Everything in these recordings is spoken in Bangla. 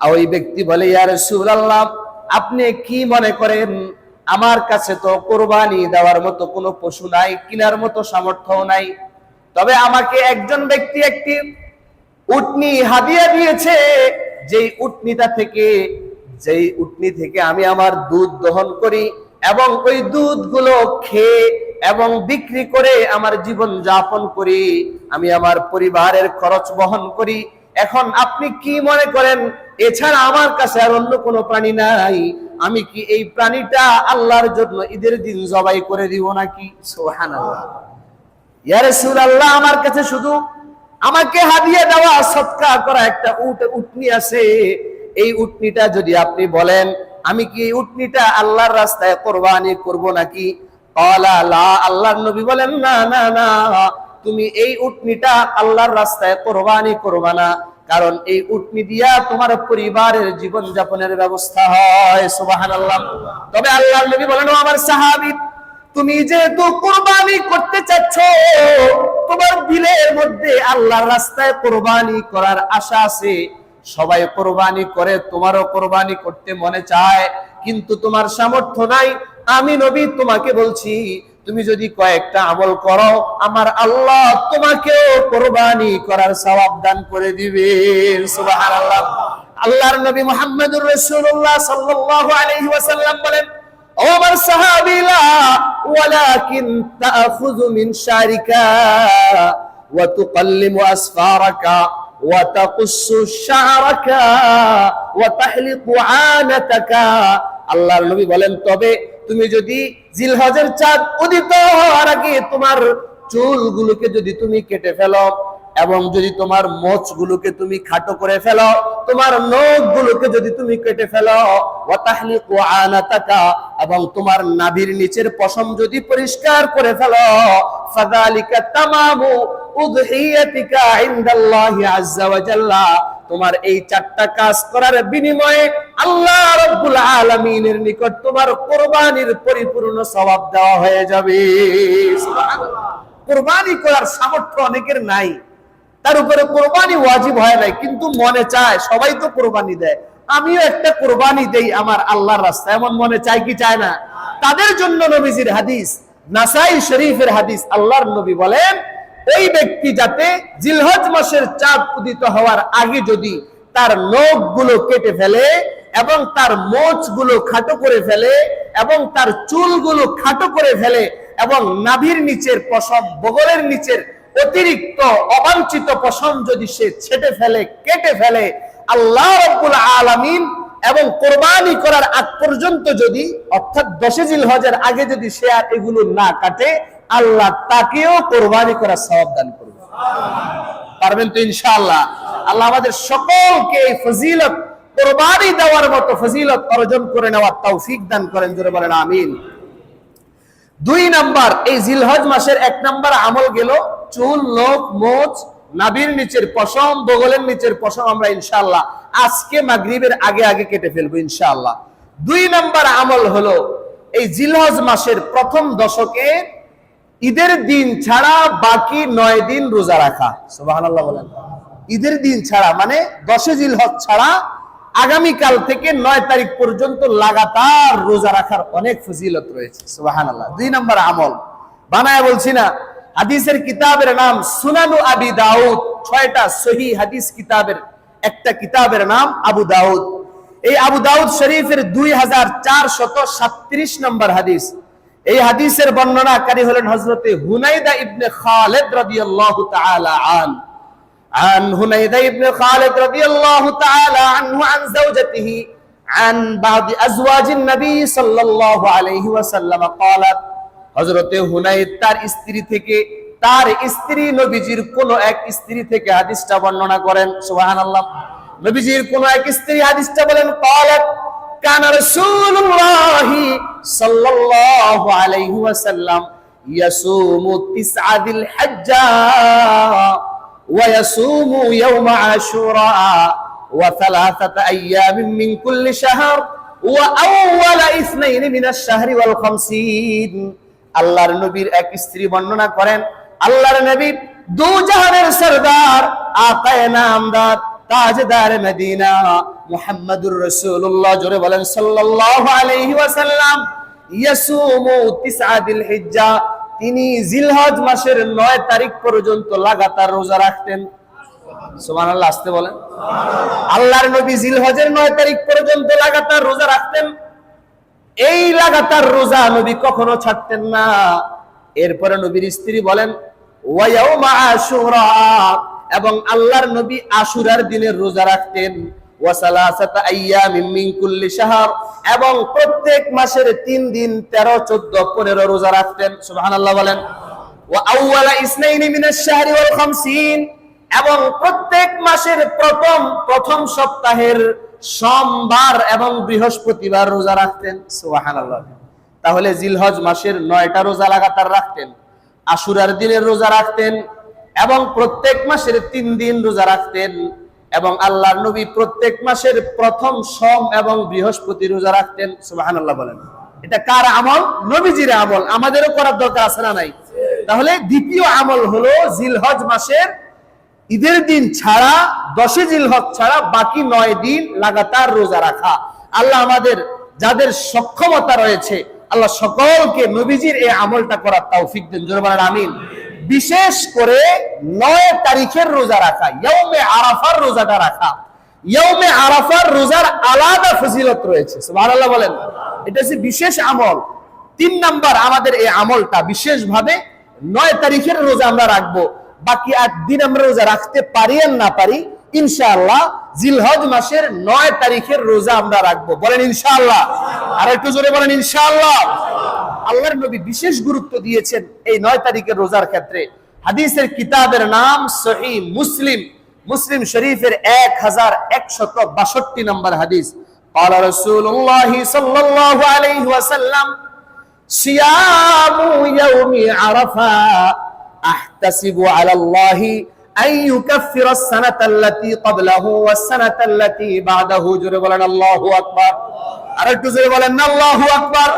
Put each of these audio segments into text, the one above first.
ওই ব্যক্তি বলে, ইয়া রাসূলুল্লাহ, আপনি কি মনে করেন আমার কাছে তো কুরবানি দেওয়ার মতো কোনো পশু নাই, কেনার মতো সামর্থ্য নাই, তবে আমাকে একজন ব্যক্তি একটি উটনি হাদিয়া দিয়েছে, যেই উটনি থেকে আমি আমার দুধ দহন করি এবং ওই দুধগুলো খেয়ে এবং বিক্রি করে আমার জীবন যাপন করি, আমি আমার পরিবারের খরচ বহন করি। এখন আপনি কি মনে করেন এছাড়া আমার কাছে আর অন্য কোনো প্রাণী নাই, আমি কি এই প্রাণীটা আল্লাহর জন্য ঈদের দিন জবাই করে দিব নাকি? সুবহানাল্লাহ। ইয়া রাসূলুল্লাহ, আমার কাছে শুধু আমাকে হাদিয়া দেওয়া সদকা করা একটা উটনি আছে, এই উটনিটা যদি আপনি বলেন আমি কি এই উটনিটা আল্লাহর রাস্তায় কুরবানি করব নাকি? ক্বালা লা, আল্লাহর নবী বলেন, না না না, তুমি এই উটনিটা আল্লাহর রাস্তায় কুরবানি করবা না, কারণ এই উটনি দিয়া তোমার পরিবারের জীবন যাপনের ব্যবস্থা হয়। সুবহানাল্লাহ। তবে আল্লাহর নবী বলেন, ও আমার সাহাবী, তুমি যেহেতু কুরবানি করতে চাচ্ছ, তোমার দিলের মধ্যে আল্লাহর রাস্তায় কুরবানি করার আশা আছে, সবাই কুরবানি করে, তোমারও কুরবানি করতে মনে চায়, কিন্তু তোমার সামর্থ্য নাই, আমি নবী তোমাকে বলছি, তুমি যদি কয়েকটা আমল করো, আমার আল্লাহ তোমাকেও কুরবানি করার সওয়াব দান করে দিবেন। সুবহানাল্লাহ। আল্লাহর নবী মুহাম্মদুর রাসূলুল্লাহ সাল্লাল্লাহু আলাইহি ওয়াসাল্লাম বলেন, ও আমার সাহাবীরা, ওয়ালাকিন তাখুযু মিন শারিকা ওয়া তুকাল্লিমু আসফারাকা ওয়া তাকুসসু শা'রাকা ওয়া তাহলিকু আনাতাকা। আল্লাহর নবী বলেন, তবে তুমি যদি জিলহজের চাঁদ উদিত হওয়ার আগে তোমার চুলগুলোকে যদি তুমি কেটে ফেলো এবং যদি তোমার মোচগুলোকে তুমি খাটো করে ফেলো, তোমার নখগুলোকে যদি তুমি কেটে ফেলো, ওয়া তাহলিকু আনাতাকা, এবং তোমার নাভির নিচের পশম যদি পরিষ্কার করে ফেলো, ফাযালিকা তামামু উযহিয়াতিকা ইনদাল্লাহি আযজা ওয়া জাল্লা। তোমার এই চারটা কাজ করার বিনিময়ে আল্লাহ রাব্বুল আলামিনের নিকট তোমার কুরবানির পরিপূর্ণ সওয়াব দেওয়া হয়ে যাবে। সুবহানাল্লাহ। কুরবানি করার সামর্থ্য অনেকের নাই, তার উপরে কুরবানি ওয়াজিব হয় নাই, কিন্তু মনে চায়, সবাই তো কুরবানি দেয়, আমিও একটা কুরবানি দেই আমার আল্লাহর রাস্তায়, এমন মনে চায় কি চায় না? তাদের জন্য নবীজির হাদিস, নাসাই শরীফের হাদিস, আল্লাহর নবী বলেন, ওই ব্যক্তি যাতে জিলহজ মাসের চাঁদ উদিত হওয়ার আগে যদি তার নখগুলো কেটে ফেলে এবং তার মোচগুলো খাটো করে ফেলে এবং তার চুলগুলো খাটো করে ফেলে এবং নাভির নিচের পশম, বগলের নিচের অতিরিক্ত অবাঞ্ছিত পশম যদি সে ছেটে ফেলে, কেটে ফেলে, আল্লাহ রাব্বুল আলামিন এবং কুরবানি করার আগ পর্যন্ত যদি, অর্থাৎ 10 জিলহজের আগে যদি সে আর এগুলো না কাটে, আল্লাহ তাকেও কুরবানি করার সওয়াব দান করবে। পারবেন তো ইনশাআল্লাহ? আল্লাহ আমাদের সকলকে এই ফজিলত, কুরবানি দেওয়ার মতো ফজিলত অর্জন করে নেওয়ার তৌফিক দান করেন, জোরে বলেন আমিন। 2 নাম্বার, এই জিলহজ মাসের 1 নাম্বার আমল গেল চুল, নখ, মোচ, নাভির নিচের পশম, বগলের নিচের পশম আমরা ইনশাআল্লাহ আজকে মাগরিবের আগে আগে কেটে ফেলবো ইনশাআল্লাহ। 2 নাম্বার আমল হলো এই জিলহজ মাসের প্রথম দশকে ঈদের দিন ছাড়া বাকি 9 দিন রোজা রাখা। সুবহানাল্লাহ বলেন। ঈদের দিন ছাড়া মানে 10 জিলহজ ছাড়া আগামীকাল থেকে 9 তারিখ পর্যন্ত লাগাতার রোজা রাখার অনেক ফজিলত রয়েছে। সুবহানাল্লাহ। 2 নাম্বার আমল বানায় বলছি না, হাদিসের কিতাবের নাম সুনানু আবি দাউদ, 6টা সহিহ হাদিস কিতাবের একটা কিতাবের নাম আবু দাউদ। এই আবু দাউদ শরীফের 2437 নম্বর হাদিস। এই হাদিসের বর্ণনাকারী হলেন হযরতে হুনাইদা ইবনে খালিদ রাদিয়াল্লাহু তাআলা আন হুনাইদা ইবনে খালিদ রাদিয়াল্লাহু তাআলা আনহু আন যাওজাতিহি আন বাদি আজওয়াজিন নবী সাল্লাল্লাহু আলাইহি ওয়াসাল্লাম قالت, হযরতে হুনাইদ তার স্ত্রী থেকে, তার স্ত্রী নবীজির কোন এক স্ত্রী থেকে হাদিসটা বর্ণনা করেন। সুবহানাল্লাহ। নবীজির কোন এক স্ত্রী হাদিসটা বলেন, قالت কানা রাসূলুল্লাহি সাল্লাল্লাহু আলাইহি ওয়াসাল্লাম ইয়াসুমু তিসআদিল হজ্জা ওয়া ইয়াসুমু ইয়াওমা আশুরা ওয়া সালাসাতা আইয়ামিন মিন কুল্লি শাহর ওয়া আউওয়ালা ইসনাইন মিনাশ শাহরি ওয়াল 50। আল্লাহর নবীর এক স্ত্রী বর্ণনা করেন, আল্লাহর নবী দু জাহানের সরদার আকায়ে নামদার তাজদার মদিনা মুহাম্মাদুর রাসূলুল্লাহ, জোরে বলেন সাল্লাল্লাহু আলাইহি ওয়াসাল্লাম, ইয়াসুমু তিসআ যিল হিজ্জা, তিনি জিলহজ মাসের 9 তারিখ পর্যন্ত লাগাতার রোজা রাখতেন। সুবহানাল্লাহ, আসতে বলেন। আল্লাহর নবী জিলহজের 9 তারিখ পর্যন্ত লাগাতার রোজা রাখতেন। এই লাগাতার রোজা নবী কখনো ছাড়তেন না। এরপরে নবীর স্ত্রী বলেন ওয়া ইয়াউমা আশুরা, এবং আল্লাহর নবী আশুরার দিনের রোজা রাখতেন। ওয়া সালাসাতা আইয়ামিন মিন কুল্লি শাহর, এবং প্রত্যেক মাসের 3 দিন 13, 14, 15 রোজা রাখতেন। সুবহানাল্লাহ বলেন। ওয়া আউয়ালা ইসনাইনি মিনাশ শাহরি ওয়াল 50, এবং প্রত্যেক মাসের প্রথম সপ্তাহের সোমবার এবং বৃহস্পতিবার রোজা রাখতেন। সুবহানাল্লাহ। তাহলে জিলহজ মাসের 9টা রোজা লাগাতার রাখতেন, আশুরার দিনের রোজা রাখতেন, এবং প্রত্যেক মাসের 3 দিন রোজা রাখতেন, এবং আল্লাহর নবী প্রত্যেক মাসের প্রথম সোম এবং বৃহস্পতি রোজা রাখতেন। সুবহানাল্লাহ বলেন। এটা কার আমল? নবীজির আমল। আমাদেরও করার দরকার আছে না নাই? তাহলে দ্বিতীয় আমল হলো জিলহজ মাসের ঈদের দিন ছাড়া, 10 জিলহজ ছাড়া বাকি 9 দিন লাগাতার রোজা রাখা। আল্লাহ আমাদের যাদের সক্ষমতা রয়েছে, আল্লাহ সকলকে নবীজির এই আমলটা করার তৌফিক দেন, জোরে বলেন আমিন। বিশেষ করে 9 তারিখের রোজা রাখা, ইয়াউমে আরাফার রোজাটা রাখা। ইয়াউমে আরাফার রোজার আলাদা ফজিলত রয়েছে। সুবহানাল্লাহ বলেন। এটা হচ্ছে বিশেষ আমল। 3 নাম্বার আমাদের এই আমলটা বিশেষভাবে 9 তারিখের রোজা আমরা রাখবো। বাকি 8 দিন আমরা রোজা রাখতে পারি আর না পারি, ইনশাআল্লাহ জিলহজ মাসের 9 তারিখের রোজা আমরা রাখবো। বলেন ইনশাআল্লাহ। আর একটু জোরে বলেন ইনশাআল্লাহ। আল্লাহর নবী বিশেষ গুরুত্ব দিয়েছেন এই 9 তারিখের রোজার ক্ষেত্রে। হাদিসের কিতাবের নাম সহিহ মুসলিম, মুসলিম শরীফের 1162 নম্বর হাদিস। قال رسول الله صلى الله عليه وسلم صيام يوم عرفة احتسب على الله أن يكفر السنة التي قبله والسنة التي بعده, জোরে বলেন আল্লাহু আকবার। আর একটু জোরে বলেন আল্লাহু আকবার।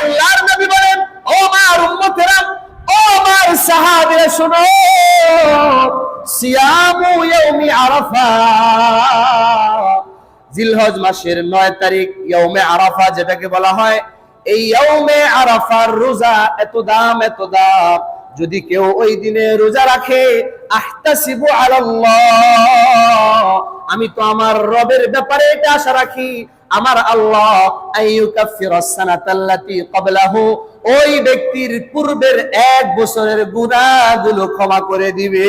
আল্লাহর নবী বলেন, ও আমার উম্মতেরা, ও আমার সাহাবীরা শুনো, সিয়ামু ইয়াউমি আরাফা, জিলহজ মাসের 9 তারিখ ইয়াউমে আরাফা যেটাকে বলা হয়, এই ইয়াউমে আরাফার রোজা এত দাম, এত দাম। যদি কেউ ওই দিনে রোজা রাখে, আহতাসিবু আলাল্লাহ, আমি তো আমার রবের ব্যাপারে এটা আশা রাখি, আমার আল্লাহ আইয়ুকাফিরাস সানাতাল্লাতী ক্বাবলাহু, ওই ব্যক্তির পূর্বের 1 বছরের গুনাহগুলো ক্ষমা করে দিবে।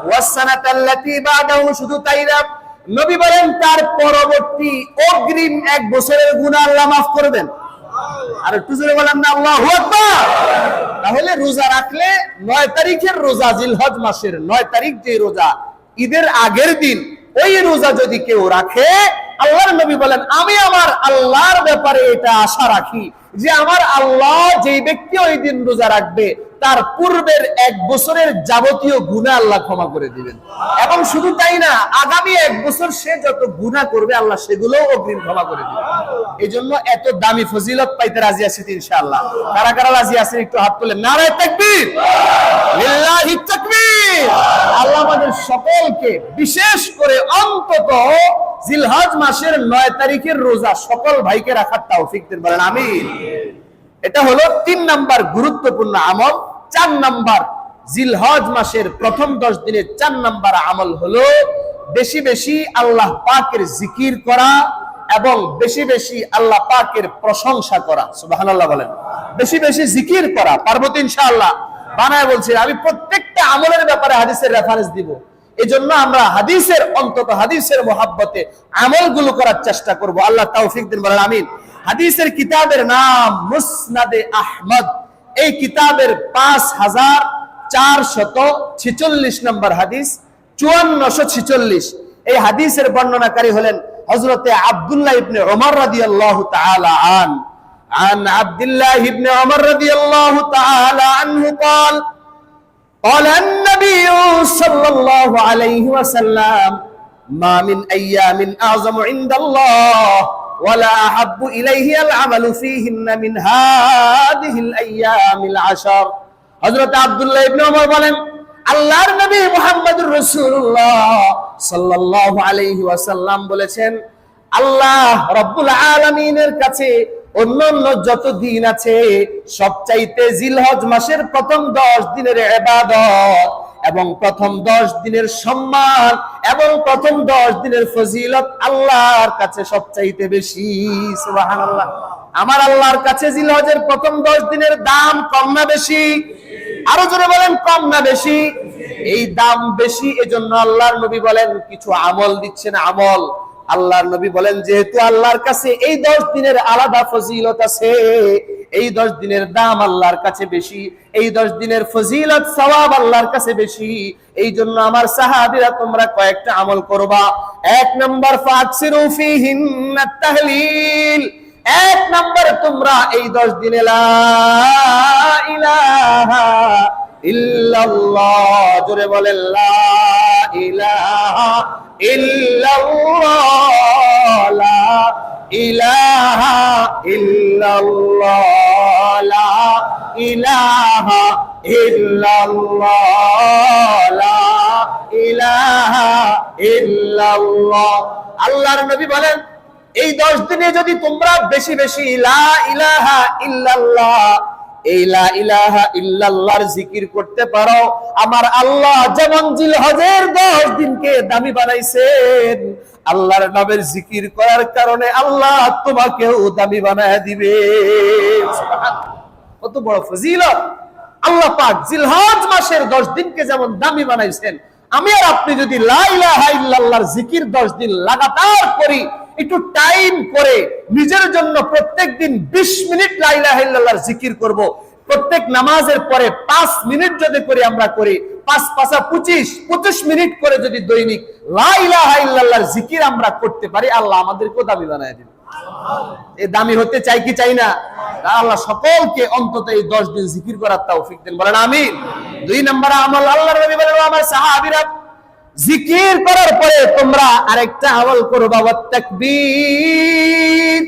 ওয়াস সানাতাল্লাতী বাদাহু, শুধু তাই না, নবী বলেন তার পরবর্তী অগ্রিম 1 বছরের গুনাহ আল্লাহ মাফ করবেন। আর একটু জোরে বলেন না আল্লাহু আকবার। তাহলে রোজা রাখলে 9 তারিখের রোজা, জিলহজ মাসের 9 তারিখ যে রোজা, ঈদের আগের দিন, ওই রোজা যদি কেউ রাখে, আল্লাহর নবী বলেন আমি আমার আল্লাহর ব্যাপারে এটা আশা রাখি যে আমার আল্লাহ যেই ব্যক্তি ওই দিন রোজা রাখবে, তার পূর্বের 1 বছরের যাবতীয় গুনাহ আল্লাহ ক্ষমা করে দিবেন। এবং শুধু তাই না, আগামী 1 বছর সে যত গুনাহ করবে আল্লাহ সেগুলোও অগ্রিম ক্ষমা করে দিবেন। এই জন্য এত দামি ফজিলত পাইতে রাজি আছি ইনশাআল্লাহ। কারা কারা রাজি আছেন একটু হাত তুলেন। নারায়ে তাকবীর, লিল্লাহি তাকবীর। আল্লাহ আমাদের সকলকে, বিশেষ করে অন্তত জিলহজ মাসের 9 তারিখের রোজা সকল ভাইকে রাখার তৌফিক দেন, বলেন আমিন। এটা হলো 3 নাম্বার গুরুত্বপূর্ণ আমল। 4 নাম্বার, জিলহজ মাসের প্রথম 10 দিনের 4 নাম্বার আমল হলো বেশি বেশি আল্লাহ পাকের জিকির করা এবং বেশি বেশি আল্লাহ পাকের প্রশংসা করা। সুবহানাল্লাহ বলেন। বেশি বেশি জিকির করা। পারবো তো ইনশাআল্লাহ? বানায় বলছি, আমি প্রত্যেকটা আমলের ব্যাপারে হাদিসের রেফারেন্স দিব। এজন্য আমরা হাদিসের, অন্তত হাদিসের মোহাব্বতে আমলগুলো করার চেষ্টা করব। আল্লাহ তৌফিক দিন, বলেন আমিন। হাদিসের কিতাবের নাম মুসনাদে আহমদ। এই কিতাবের 5446 নম্বর হাদিস, 5446। এই হাদিসের বর্ণনাকারী হলেন হযরতে আব্দুল্লাহ ইবনে ওমর রাদিয়াল্লাহু তাআলা عن عبد الله بن عمر رضي الله تعالى عنه قال قال النبي صلى الله عليه وسلم ما من أيام أعظم عند الله ولا أحب إليه العمل فيهن من هذه الأيام العشر. হযরত আব্দুল্লাহ ইবনে ওমর বলেন, আল্লাহর নবী মুহাম্মদুর রাসূলুল্লাহ সাল্লাল্লাহু আলাইহি ওয়াসাল্লাম বলেছেন, আল্লাহ রাব্বুল আলামিনের কাছে অন্যান্য যত দিন আছে সবচাইতে জিলহজ মাসের প্রথম 10 দিনের ইবাদত এবং প্রথম 10 দিনের সম্মান এবং প্রথম 10 দিনের ফজিলত আল্লাহর কাছে সবচাইতে বেশি। সুবহানাল্লাহ। আমার আল্লাহর কাছে জিলহজের প্রথম 10 দিনের দাম কম না বেশি? আরো জোরে বলেন, কম না বেশি? এই দাম বেশি, এজন্য আল্লাহর নবী বলেন কিছু আমল দিচ্ছেন। আমল আল্লাহর নবী বলেন যেহেতু আল্লাহর কাছে এই 10 দিনের আলাদা ফজিলত আছে, এই 10 দিনের দাম আল্লাহর কাছে বেশি, এই 10 দিনের ফজিলত সওয়াব আল্লাহর কাছে বেশি, এই জন্য আমার সাহাবীরা তোমরা কয়েকটা আমল করবা। 1 নাম্বার ফাকসিরু ফিহিন্নাত তাহলিল। 1 নাম্বার তোমরা এই 10 দিনে লা ইলাহা ইল্লাল্লাহ, জোরে বলেন লা ইলাহা ইল্লাল্লাহ, লা ইলাহা ইল্লাল্লাহ, লা ইলাহা ইল্লাল্লাহ, লা ইলাহা ইল্লাল্লাহ। আল্লাহর নবী বলেন এই 10 দিনে যদি তোমরা বেশি বেশি লা ইলাহা ইল্লাল্লাহ, এই লা ইলাহা ইল্লাল্লাহর জিকির করতে পারো, আমার আল্লাহ যেমন জিলহজের 10 দিনকে দামি বানাইছেন, আল্লাহর নামের জিকির করার কারণে আল্লাহ তোমাকেও দামি বানায় দিবে। কত বড় ফজিলত! আল্লাহ পাক জিলহজ মাসের 10 দিনকে যেমন দামি বানাইছেন, আমি আর আপনি যদি লা ইলাহা ইল্লাল্লাহর জিকির 10 দিন লাগাতার করি, একটু টাইম করে নিজের জন্য প্রত্যেকদিন 20 মিনিট লা ইলাহা ইল্লাল্লাহর জিকির করব, প্রত্যেক নামাজের পরে 5 মিনিট যদি করে আমরা করি, 5 5 25 মিনিট করে যদি দৈনিক লা ইলাহা ইল্লাল্লাহর জিকির আমরা করতে পারি, আল্লাহ আমাদেরকে দামি বানায় দিবেন। এই দামি হতে চাই কি চাই না? আল্লাহ সকলকে অন্তত এই 10 দিন জিকির করার তৌফিক দেন, বলেন আমিন। 2 নম্বর আমল আল্লাহর নবী বলেন, আমার সাহাবীরা জিকির করার পরে তোমরা আরেকটা আমল করবা, তাকবীর।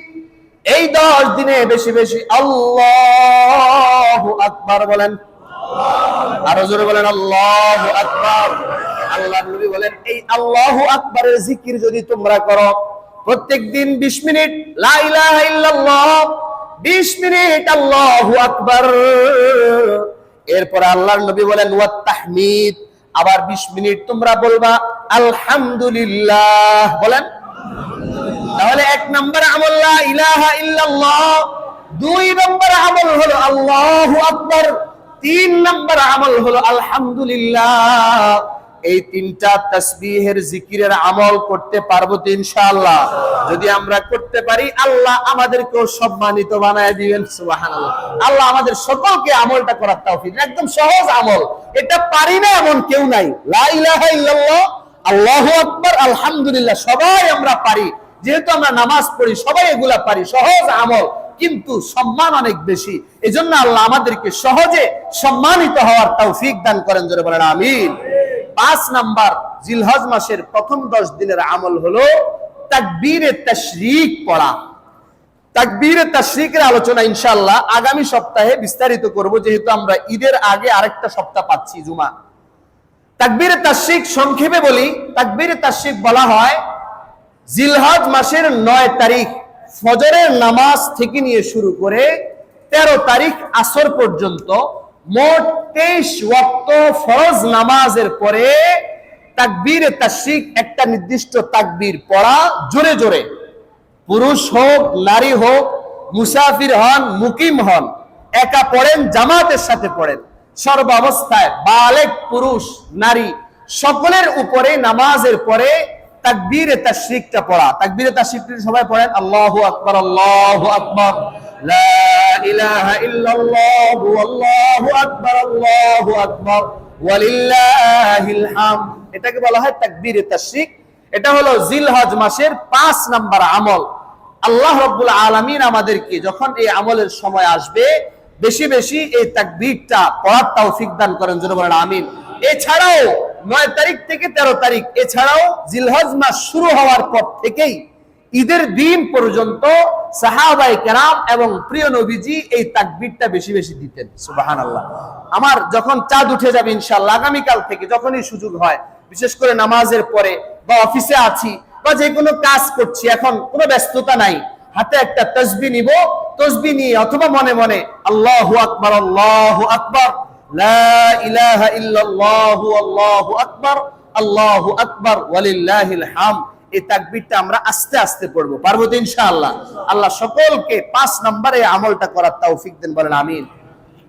এই 10 দিনে বেশি বেশি আল্লাহু আকবার বলেন, আরো জোরে বলেন আল্লাহু আকবার। আল্লাহর নবী বলেন এই আল্লাহু আকবারের জিকির যদি তোমরা করো প্রত্যেকদিন 20 মিনিট লা ইলাহা ইল্লাল্লাহ, 20 মিনিট আল্লাহু আকবার, এরপর আল্লাহর নবী বলেন ওয়াত তাহমিদ, আবার 20 মিনিট তোমরা বলবা আলহামদুলিল্লাহ, বলেন। তাহলে 1 নম্বর আমল লা ইলাহা ইল্লাল্লাহ, 2 নম্বর আমল হলো আল্লাহু আকবার, 3 নম্বর আমল হলো আলহামদুলিল্লাহ। এই 3টা তাসবিহের জিকিরের আমল করতে পারবো তো ইনশাআল্লাহ? যদি আমরা করতে পারি আল্লাহ আমাদেরকেও সম্মানিত বানায় দিবেন। সুবহানাল্লাহ। আল্লাহ আমাদের সকলকে আমলটা করার তৌফিক। একদম সহজ আমল, এটা পারি না এমন কেউ নাই। লা ইলাহা ইল্লাল্লাহ, আল্লাহু আকবার, আলহামদুলিল্লাহ সবাই আমরা পারি, যেহেতু আমরা নামাজ পড়ি সবাই এগুলা পারি, সহজ আমল, কিন্তু সম্মান অনেক বেশি। এজন্য আল্লাহ আমাদেরকে সহজে সম্মানিত হওয়ার তৌফিক দান করেন, জোরে বলেন আমিন। 5 নাম্বার জিলহজ মাসের প্রথম 10 দিনের আমল হলো তাকবীরে তাশরিক পড়া। তাকবীরে তাশরিকের আলোচনা ইনশাআল্লাহ আগামী সপ্তাহে বিস্তারিত করব, যেহেতু আমরা ঈদের আগে আরেকটা সপ্তাহ পাচ্ছি, জুমা। তাকবীরে তাশরিক সংক্ষেপে বলি, তাকবীরে তাশরিক বলা হয় জিলহজ মাসের 9 তারিখ ফজরের নামাজ থেকে নিয়ে শুরু করে 13 তারিখ আসর পর্যন্ত মোট 23 ওয়াক্ত ফরজ নামাজের পরে তাকবীরে তাশরিক, একটা নির্দিষ্ট তাকবীর পড়া জোরে জোরে, পুরুষ হোক নারী হোক, মুসাফির হন মুকিম হন, একা পড়েন জামাতের সাথে পড়েন, সর্ব অবস্থায় বালেগ পুরুষ নারী সকলের উপরে নামাজের পরে তাকবীরে তাশরিকটা পড়া। তাকবীরে তাশরিকটা সবাই পড়েন আল্লাহু আকবার, আল্লাহু আকবার, লা ইলাহা ইল্লাল্লাহ, আল্লাহু আকবার, আল্লাহু আকবার, ওয়ালিল্লাহিল হামদ। এটাকে বলা হয় তাকবীরে তাশরিক। এটা হলো জিলহজ মাসের 5 নাম্বার আমল। আল্লাহ রাব্বুল আলামিন আমাদেরকে যখন এই আমলের সময় আসবে বেশি বেশি এই তাকবীরটা পড়ার তৌফিক দান করেন, জোরে বলেন আমিন। এছাড়াও 9 তারিখ থেকে 13 তারিখ, এছাড়াও জিলহজ মাস শুরু হওয়ার পর থেকেই ঈদের দিন পর্যন্ত সাহাবায়ে কেরাম এবং প্রিয় নবীজি এই তাকবীরটা বেশি বেশি দিতেন। সুবহানাল্লাহ। আমার যখন চাঁদ উঠে যাবে ইনশাআল্লাহ আগামীকাল থেকে, যখনই সুযোগ হয়, বিশেষ করে নামাজের পরে বা অফিসে আছি বা যে কোনো কাজ করছি, এখন কোনো ব্যস্ততা নাই, হাতে একটা তাসবিহ নিব, তাসবিহ নিয়ে অথবা মনে মনে আল্লাহু আকবার, আল্লাহু আকবার, লা ইলাহা ইল্লাল্লাহু, আল্লাহু আকবার, আল্লাহু আকবার, ওয়ালিল্লাহিল হামদ, এই তাকবীরটা আমরা আস্তে আস্তে পড়বো। পারবো তো ইনশাআল্লাহ? আল্লাহ সকলকে 5 নম্বরে আমলটা করার তৌফিক দেন, বলেন আমিন।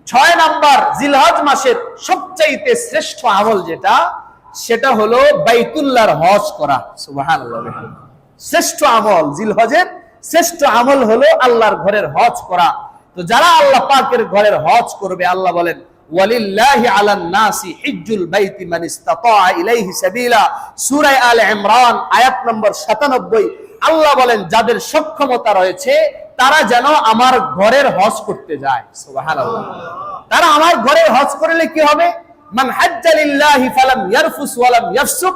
6 নাম্বার, জিলহজ মাসের সবচাইতে শ্রেষ্ঠ আমল যেটা, সেটা হলো বাইতুল্লাহর হজ করা। সুবহানাল্লাহ। শ্রেষ্ঠ আমল, জিলহজের শ্রেষ্ঠ আমল হলো আল্লাহর ঘরের হজ করা। তো যারা আল্লাহ পাকের ঘরের হজ করবে, আল্লাহ বলেন ওয়ালিল্লাহি আলান নাসি হিজ্জুল বাইতি মান ইসতাতা ইলাইহি সাবিলা, সূরা আলে ইমরান আয়াত নম্বর 97। আল্লাহ বলেন যাদের সক্ষমতা রয়েছে তারা যেন আমার ঘরের হজ করতে যায়। সুবহানাল্লাহ। তারা আমার ঘরের হজ করলে কি হবে? মান হাজ্জা লিল্লাহি ফালাম ইয়ারফুস ওয়ালাম ইয়াফসুক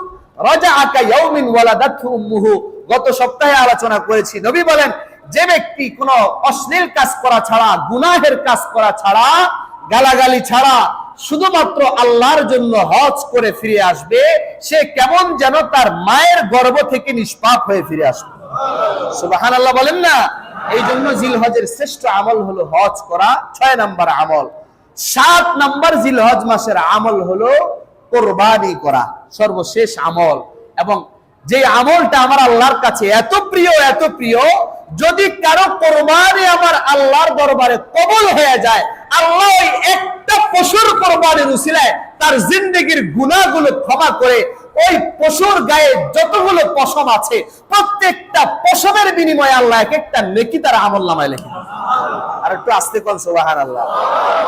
রাজাআ কা ইয়াউমিন ওয়ালাদাতহু উম্মুহু। গত সপ্তাহে আলোচনা করেছি, নবী বলেন যে ব্যক্তি কোনো অশ্লীল কাজ করা ছাড়া, গুনাহের কাজ করা ছাড়া, গালাগালি ছাড়া শুধুমাত্র আল্লাহর জন্য হজ করে ফিরে আসবে, সে কেমন যেন তার মায়ের গর্ভ থেকে নিষ্পাপ হয়ে ফিরে আসবে। সুবহানাল্লাহ বলেন না? এই জন্য জিলহজের শ্রেষ্ঠ আমল হলো হজ করা, 6 নাম্বার আমল। 7 নাম্বার জিলহজ মাসের আমল হলো কুরবানি করা, সর্বশেষ আমল। এবং যে আমলটা আমার আল্লাহর কাছে এত প্রিয়, এত প্রিয়, যদি কারো কুরবানি আমার আল্লাহর দরবারে কবুল হয়ে যায়, আল্লাহ ওই একটা পশুর কুরবানির উসিলায় তার জিন্দেগীর গুনাহগুলো ক্ষমা করে ওই পশুর গায়ে যতগুলো পশম আছে প্রত্যেকটা পশমের বিনিময়ে আল্লাহ এক একটা নেকি তার আমলনামায় লিখে। আর একটু আস্তে কোন সুবহানাল্লাহ।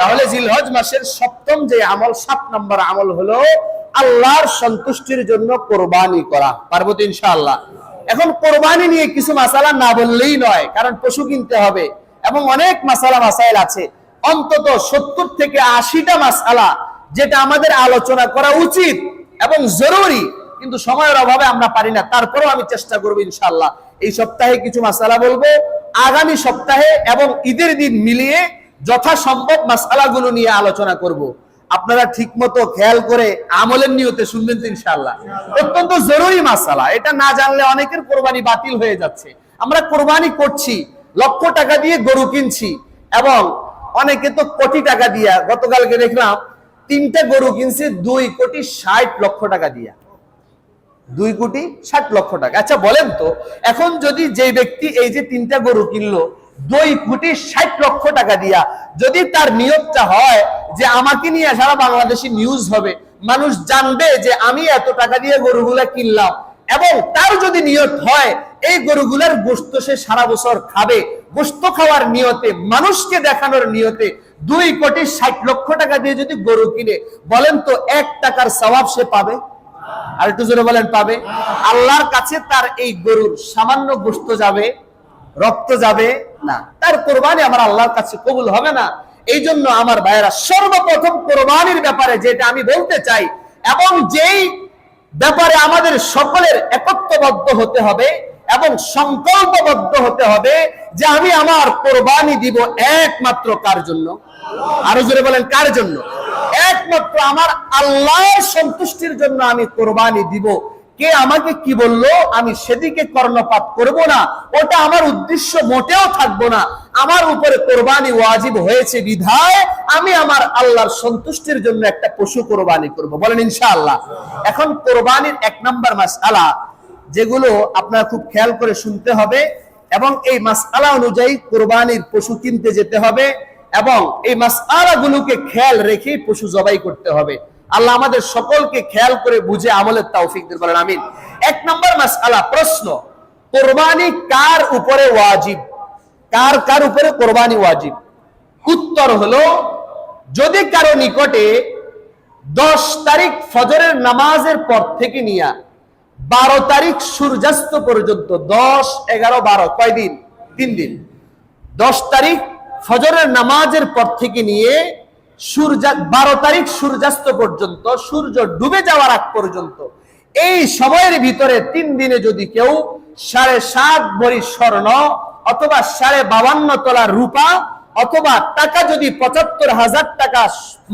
তাহলে জিলহজ মাসের 7ম যে আমল, 7 নম্বর আমল হলো আল্লাহর সন্তুষ্টির জন্য কুরবানি করা। পারবো তো ইনশাআল্লাহ? এখন কুরবানি নিয়ে কিছু মাসালা না বললেই নয়, কারণ পশু কিনতে হবে এবং অনেক মাসালা মাসাইল আছে, অন্তত 70 থেকে 80টা মাসালা যেটা আমাদের আলোচনা করা উচিত এবং জরুরি, কিন্তু সময়ের অভাবে আমরা পারি না। তারপরেও আমি চেষ্টা করব ইনশাআল্লাহ এই সপ্তাহে কিছু মাসালা বলবো, আগামী সপ্তাহে এবং ঈদের দিন মিলিয়ে যথাসম্ভব মাসালাগুলো নিয়ে আলোচনা করব। আপনারা ঠিকমতো খেয়াল করে আমলের নিয়তে শুনবেন তো ইনশাআল্লাহ। অত্যন্ত জরুরি মাসালা, এটা না জানলে অনেকের কোরবানি বাতিল হয়ে যাচ্ছে। আমরা কোরবানি করছি, লক্ষ টাকা দিয়ে গরু কিনছি এবং অনেকে তো কোটি টাকা দিয়া, গতকালকে দেখলাম 3টা গরু কিনছে 2,60,00,000 টাকা দিয়া, 2,60,00,000 টাকা। আচ্ছা বলেন তো, এখন যদি যে ব্যক্তি এই যে 3টা গরু কিনলো 2,60,00,000 টাকা দিয়া, যদি তার নিয়তটা হয় যে আমাকে নিয়ে সারা বাংলাদেশে নিউজ হবে, মানুষ জানবে যে আমি এত টাকা দিয়ে গরুগুলা কিনলাম, এবং তার যদি নিয়ত হয় এই গরুগুলার গোশত সে সারা বছর খাবে, গোশত খাওয়ার নিয়তে, মানুষকে দেখানোর নিয়তে 2,60,00,000 টাকা দিয়ে যদি গরু কিনে, বলেন তো 1 টাকার সওয়াব সে পাবে? আর একটু জোরে বলেন, পাবে? আল্লাহর কাছে তার এই গরুর সামান্য গোশত যাবে, রক্ত যাবে না, তার কোরবানি আমার আল্লাহর কাছে কবুল হবে না। এই জন্য আমার ভাইয়েরা, সর্বপ্রথম কোরবানির ব্যাপারে যেটা আমি বলতে চাই এবং যেই ব্যাপারে আমাদের সকলের একত্রবদ্ধ হতে হবে এবং সংকল্পবদ্ধ হতে হবে যে আমি আমার কোরবানি দিব একমাত্র কার জন্য? আরো জোরে বলেন, কার জন্য? একমাত্র আমার আল্লাহর সন্তুষ্টির জন্য আমি কোরবানি দিব। কে আমাকে কি বললো আমি সেদিকে কর্ণপাত করব না, ওটা আমার উদ্দেশ্য মোটেও থাকবো না। আমার উপরে কোরবানি ওয়াজিব হয়েছে বিধায় আমি আমার আল্লাহর সন্তুষ্টির জন্য একটা পশু কোরবানি করব। বলেন ইনশাআল্লাহ। এখন কোরবানির 1 নাম্বার মাসআলা যেগুলো আপনারা খুব খেয়াল করে শুনতে হবে এবং এই মাসআলা অনুযায়ী কোরবানির পশু কিনতে যেতে হবে এবং এই মাসআলাগুলোকে খেয়াল রেখে পশু জবাই করতে হবে। আল্লাহ আমাদের সকলকে খেয়াল করে বুঝে আমলের তৌফিক দিন, বলেন আমিন। 1 নাম্বার মাসআলা, প্রশ্ন, কোরবানি কার উপরে ওয়াজিব? কার কার উপরে কোরবানি ওয়াজিব? উত্তর হলো, যদি কারো নিকটে 10 তারিখ ফজরের নামাজের পর থেকে নিয়ে 12 তারিখ সূর্যাস্ত পর্যন্ত, 10, 11, 12 কয় দিন? 3 দিন। 10 তারিখ ফজরের নামাজের পর থেকে নিয়ে 12 তারিখ সূর্যাস্ত পর্যন্ত, সূর্য ডুবে যাওয়ার আগ পর্যন্ত, এই সময়ের ভিতরে 3 দিনে যদি কেউ 7.5 ভরি স্বর্ণ অথবা 52.5 তোলা রূপা অথবা টাকা যদি 75,000 টাকা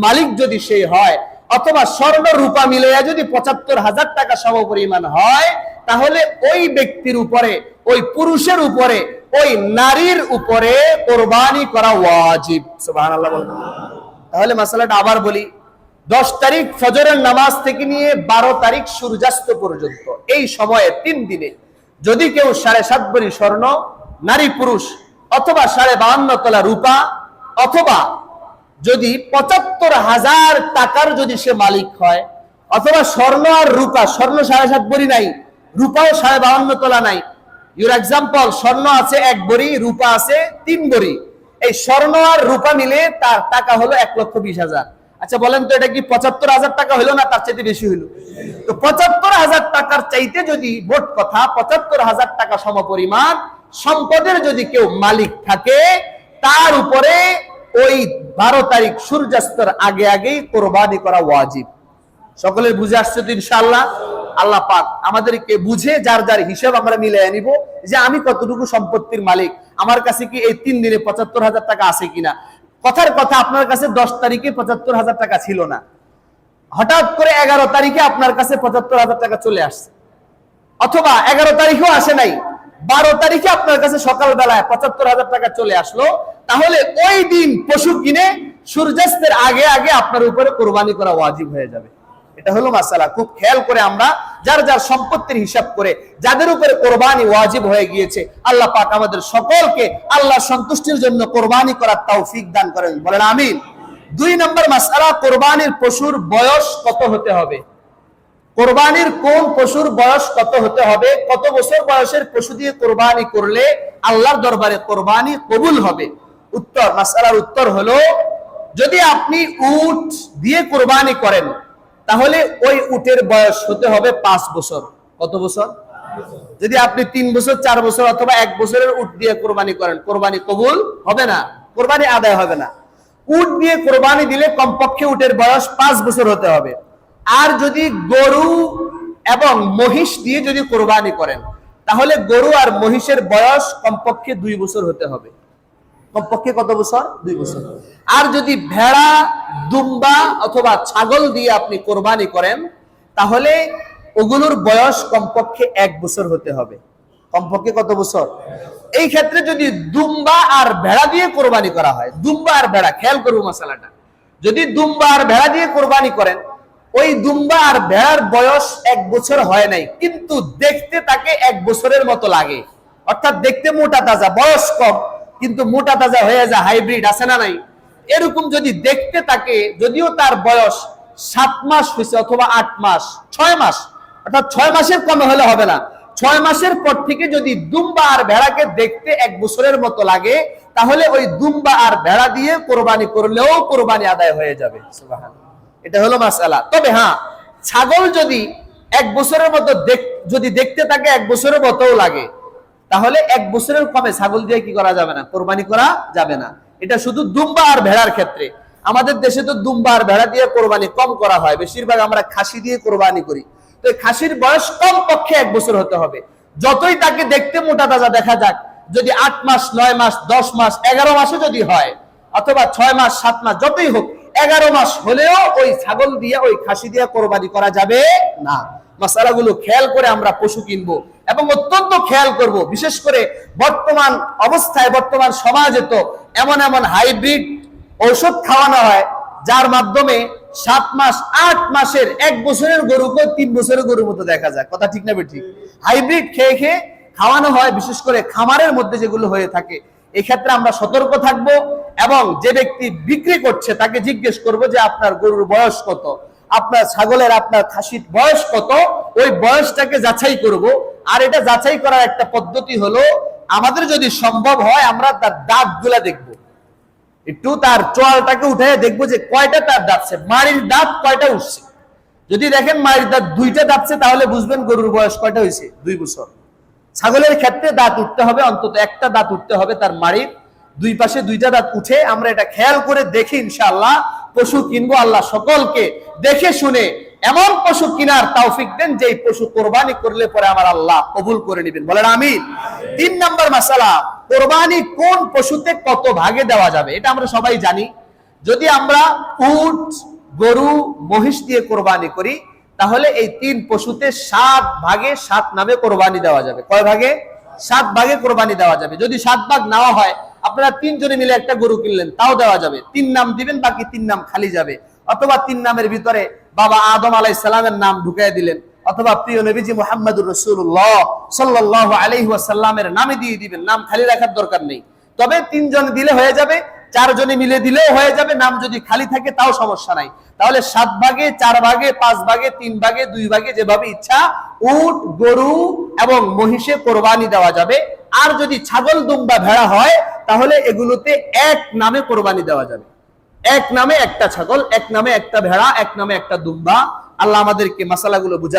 মালিক যদি সে হয়, অথবা স্বর্ণ রূপা মিলাইয়া যদি ৭৫,০০০ টাকা সমপরিমাণ হয়, তাহলে ওই ব্যক্তির উপরে, ওই পুরুষের উপরে, ওই নারীর উপরে কোরবানি করা ওয়াজিব। সুবহানাল্লাহ বলেন। তাহলে মাসালাটা আবার বলি, 10 তারিখ ফজরের নামাজ থেকে নিয়ে 12 তারিখ সূর্যাস্ত পর্যন্ত এই সময়ে 3 দিনে যদি কেউ 7.5 ভরি স্বর্ণ, নারী পুরুষ, অথবা 52.5 তোলা রূপা, অথবা যদি ৭৫,০০০ টাকার যদি সে মালিক হয়, অথবা স্বর্ণ আর রূপা, স্বর্ণ 7.5 ভরি নাই, রূপাও 52.5 তোলা নাই, ইউর এক্সাম্পল স্বর্ণ আছে 1 ভরি, রূপা আছে 3 ভরি, এই স্বর্ণ আর রূপা মিলে তার টাকা হলো 1,20,000। আচ্ছা বলেন তো, এটা কি ৭৫,০০০ টাকা হলো না তার চাইতে বেশি হইলো? তো ৭৫,০০০ টাকার চাইতে যদি, মোট কথা ৭৫,০০০ টাকা সমপরিমাণ সম্পদের যদি কেউ মালিক থাকে, তার উপরে ওই 12 তারিখ সূর্যাস্তের আগে আগেই কোরবানি করা ওয়াজিব। সকলের বুঝে আসছে তো ইনশাআল্লাহ? আল্লাহ পাক আমাদেরকে বুঝে যার যার হিসাব আমরা মিলিয়ে নিব যে আমি কতটুকু সম্পত্তির মালিক, আমার কাছে কি এই 3 দিনে ৭৫,০০০ টাকা আছে কিনা। কথার কথা, আপনার কাছে 10 তারিখে ৭৫,০০০ টাকা ছিল না, হঠাৎ করে 11 তারিখে আপনার কাছে ৭৫,০০০ টাকা চলে আসছে, অথবা 11 তারিখেও আসে নাই, 12 তারিখে আপনার কাছে সকালবেলায় ৭৫,০০০ টাকা চলে আসলো, তাহলে ওই দিন পশু কিনে সূর্যাস্তের আগে আগে আপনার উপরে কোরবানি করা ওয়াজিব হয়ে যাবে। এটা হলো মাসালা। খুব খেয়াল করে আমরা যার যার সম্পত্তির হিসাব করে যাদের উপরে কোরবানি ওয়াজিব হয়ে গিয়েছে, আল্লাহ পাক আমাদের সকলকে আল্লাহ সন্তুষ্টির জন্য কোরবানি করার তৌফিক দান করেন, বলেন আমিন। 2 নম্বর মাসআলা, কোরবানির পশুর বয়স কত হতে হবে? কোরবানির কোন পশুর বয়স কত হতে হবে? কত বছর বয়সের পশু দিয়ে কোরবানি করলে আল্লাহর দরবারে কোরবানি কবুল হবে? উত্তর, মাসআলার উত্তর হলো, যদি আপনি উট দিয়ে কোরবানি করেন, তাহলে ওই উটের বয়স হতে হবে 5 বছর। কত বছর? যদি আপনি 3 বছর, 4 বছর অথবা 1 বছরের উট দিয়ে কোরবানি করেন, কোরবানি কবুল হবে না, কোরবানি আদায় হবে না। উট দিয়ে কোরবানি দিলে কমপক্ষে উটের বয়স 5 বছর হতে হবে। আর যদি গরু এবং মহিষ দিয়ে যদি কোরবানি করেন, তাহলে গরু আর মহিষের বয়স কমপক্ষে 2 বছর হতে হবে। কমপক্ষে কত বছর? 2 বছর। আর যদি ভেড়া, দুম্বা অথবা ছাগল দিয়ে আপনি কোরবানি করেন, তাহলে ওগুলোর বয়স কমপক্ষে 1 বছর হতে হবে। কমপক্ষে কত বছর? এই ক্ষেত্রে যদি দুম্বা আর ভেড়া দিয়ে কোরবানি করা হয়, দুম্বা আর ভেড়া, খেয়াল করবো মশালাটা, যদি দুম্বা আর ভেড়া দিয়ে কোরবানি করেন, ওই দুম্বা আর ভেড়ার বয়স 1 বছর হয় নাই, কিন্তু দেখতে তাকে 1 বছরের মতো লাগে, অর্থাৎ দেখতে মোটা তাজা, বয়স কম কিন্তু মোটা তাজা হয়ে যায়, হাইব্রিড আছে না নাই, এরকম যদি দেখতে থাকে, যদিও তার বয়স 7 মাস হয়েছে অথবা 8 মাস, 6 মাস, অর্থাৎ 6 মাসের কমে হলে হবে না, 6 মাসের পর থেকে যদি দুম্বা আর ভেড়াকে দেখতে 1 বছরের মতো লাগে, তাহলে ওই দুম্বা আর ভেড়া দিয়ে কোরবানি করলেও কোরবানি আদায় হয়ে যাবে। সুবহানাল্লাহ। এটা হলো মাসআলা। তবে হ্যাঁ, ছাগল যদি 1 বছরের মতো যদি দেখতে থাকে 1 বছরের মতোও লাগে, তাহলে 1 বছরের কমে ছাগল দিয়ে কি করা যাবে না, কোরবানি করা যাবে না। এটা শুধু দুম্বা আর ভেড়ার ক্ষেত্রে। আমাদের দেশে তো দুম্বা আর ভেড়া দিয়ে কোরবানি কম করা হয়, বেশিরভাগ আমরা খাসি দিয়ে কোরবানি করি। তো খাসির বয়স কমপক্ষে 1 বছর হতে হবে, যতই তাকে দেখতে মোটা তাজা দেখা যাক, যদি 8 মাস, 9 মাস, 10 মাস, 11 মাসও যদি হয়, অথবা 6 মাস, 7 মাস, যতই হোক, 11 মাস হলেও ওই ছাগল দিয়ে, ওই খাসি দিয়ে কোরবানি করা যাবে না। মাসালাগুলো খেয়াল করে আমরা পশু কিনবো, এবং অত্যন্ত খেয়াল করব, বিশেষ করে বর্তমান অবস্থায়, বর্তমান সমাজে তো এমন এমন হাইব্রিড ঔষধ খাওয়ানো হয়, যার মাধ্যমে 7 মাস, 8 মাসের, 1 বছরের গরুকে 3 বছরের গরুর মতো দেখা যায়। কথা ঠিক না ঠিক? হাইব্রিড খেয়ে খেয়ে খাওয়ানো হয়, বিশেষ করে খামারের মধ্যে যেগুলো হয়ে থাকে। এক্ষেত্রে আমরা সতর্ক থাকবো, এবং যে ব্যক্তি বিক্রি করছে তাকে জিজ্ঞেস করব যে আপনার গরুর বয়স কত, আপনার ছাগলের, আপনার খাসির বয়স কত, ওই বয়সটাকে যাচাই করব। আর এটা যাচাই করার একটা পদ্ধতি হলো, আমাদের যদি সম্ভব হয় আমরা তার দাঁতগুলা দেখব, একটু তার চোয়ালটাকে উঠে দেখবো যে কয়টা তার দাঁতছে, মাড়ির দাঁত কয়টা উঠছে। যদি দেখেন মাড়ির দাঁত 2টা দাঁতছে, তাহলে বুঝবেন গরুর বয়স কয়টা হয়েছে, 2 বছর। ছাগলের ক্ষেত্রে দাঁত উঠতে হবে, অন্তত একটা দাঁত উঠতে হবে, তার মাড়ির 2 পাশে 2টা দাঁত উঠে আমরা এটা খেয়াল করে দেখি ইনশাআল্লাহ পশু কিনবো। আল্লাহ সকলকে দেখে শুনে এমন পশু কিনার তৌফিক দেন যে পশু কোরবানি করলে পরে আমার আল্লাহ কবুল করে নেবেন, বলেন আমিন। 3 নম্বর মাসালা, কোরবানি কোন পশুতে কত ভাগে দেওয়া যাবে? এটা আমরা সবাই জানি। যদি আমরা উট, গরু, মহিষ দিয়ে কোরবানি করি, তাহলে এই 3 পশুতে 7 ভাগে 7 নামে কোরবানি দেওয়া যাবে। কয় ভাগে? 7 ভাগে কোরবানি দেওয়া যাবে। যদি 7 ভাগ নেওয়া হয়, আপনারা 3 জনে মিলে একটা গরু কিনলেন, তাও দেওয়া যাবে। 3 নাম দিবেন, বাকি 3 নাম খালি যাবে। অথবা 3 নামের ভিতরে বাবা আদম আলাইহিস সালামের নাম ঢুকিয়ে দিলেন, অথবা প্রিয় নবীজি মুহাম্মদুর রাসূলুল্লাহ সাল্লাল্লাহু আলাইহি ওয়াসাল্লামের নামে দিয়ে দিবেন, নাম খালি রাখার দরকার নেই। তবে 3 জন দিলে হয়ে যাবে, 4 জনে মিলে দিলেও হয়ে যাবে, নাম যদি খালি থাকে তাও সমস্যা নাই। তাহলে 7 ভাগে, 4 ভাগে, 5 ভাগে, 3 ভাগে, 2 ভাগে, যেভাবে ইচ্ছা উট, গরু এবং মহিষে কোরবানি দেওয়া যাবে। আর যদি ছাগল, দুম্বা, ভেড়া হয়, তাহলে এগুলোতে এক নামে কোরবানি দেওয়া যাবে। এক নামে একটা ছাগল, এক নামে একটা ভেড়া, এক নামে একটা দুম্বা। আল্লাহ আমাদেরকে মাসালাগুলো বুঝা